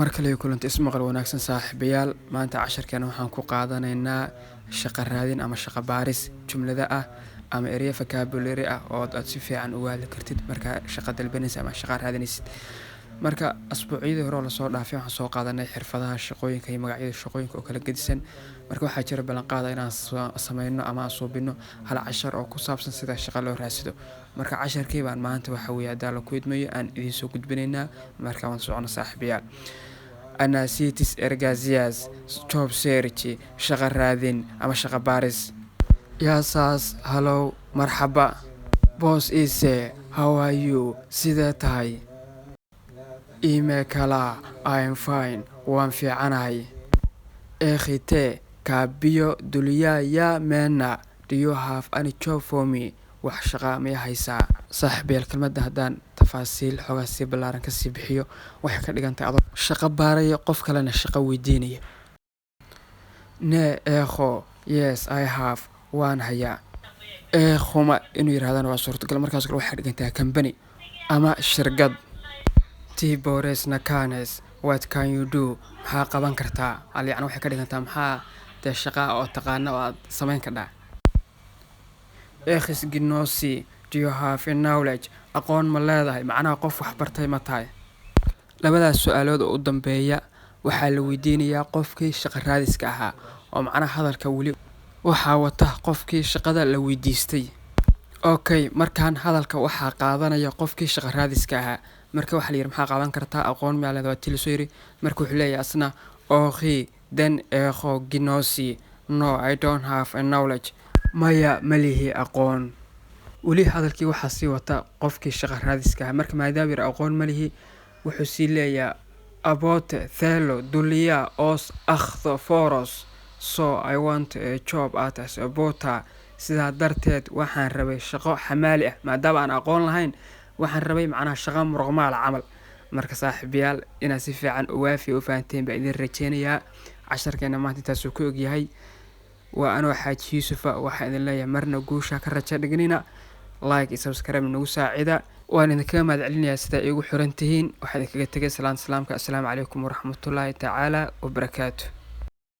markale kulanti ismaqal wanaagsan saaxiibayaal maanta casharkeena waxaan ku qaadanaynaa shaqo raadin ama shaqo baaris jumlada ah ama ereyo vocabulary ah oo aad si fiican u hadli kartid marka shaqo dalbanaysid ama shaqo raadinaysid. marka asbuucyadii hore la soo dhaafay waxaan soo qaadanay xirfadaha shaqooyinka iyo magacyada shaqooyinka oo kala gedisan. marka waxaa jira ballan qaad inaan sameyno ama aan suubino hal cashar oo ku saabsan sida shaqo loo raadsado. marka casharkii baan maanta waxa weeye hadaa la ku idmayo aan idiin soo gudbinaynaa marka waan socono saaxiibayaal. Anasitis ergazias job search shaqo raadin ama shaqo baaris. Yaasas hello marxaba boss ise how are you sidee tahay email kala I am fine waan fiicanahay ekhite kaabiyo duliya ya mena do you have any job for me wax shaqa ma haysaa. saaxiibayaal kelmadda haddaan tafaasiil xogaa si ballaaran ka sii bixiyo waxay ka dhigan tahay shaqo baaraya qof kalena shaqo weydiinaya. Eekho yes I have waan hayaa eekhuma inuu yiraahdana waa suurtagal markaas kale waxay dhigan tahay company ama shirkad. Tibores nakanes what can you do maxaa qaban kartaa yacni waxay ka dhigan tahay maxaa dee shaqa oo taqaana oo aad samayn kartaa. Ekhis ginosi do you have a knowledge aqoon ma leedahay macnaha qof wax bartay ma tahay. labadaas su'aalood oo u dambeeya waxaa la weydiinayaa qofkii shaqo raadiska ahaa oo macnaha hadalka weli waxaa wata qofkii shaqada la weydiistay. Okay markaan hadalka waxaa qaadanaya qofkii shaqo raadiska ahaa marka waxa la yiri maxaa qaadan kartaa aqoon ma leedahay waa tiliso yiri marka wuxuu leeyahay asna okay then eekho ginosi no I don't have a knowledge maya malihi aqoon. weli hadalkii waxaa sii wata qofkii shaqo raadiska ahaa marka maadaama yiri aqoon malihi wuxuu sii leeyahay abote thelo duliya os akhdo foros so I want a job as a bota sidaa darteed waxaan rabay shaqo xamaali ah maadaama aan aqoon lahayn waxaan rabay macnaha shaqo muruqmaal camal. marka saaxiibayaal inaad si fiican u waafi u fahanteen baa idin rajeynayaa casharkeena maanta intaas uu ku og yahay waa anoo xaaji yuusufa waxaa idin leeyahay marna guusha ka rajo dhignina like iyo subscribe nagu saacida waan idinkaga mahadcelinayaa sida igu xiran tihiin waxaan idinkaga tegay salaamka assalaamu calaykum waraxmatullaahi tacaala wabarakaatuh.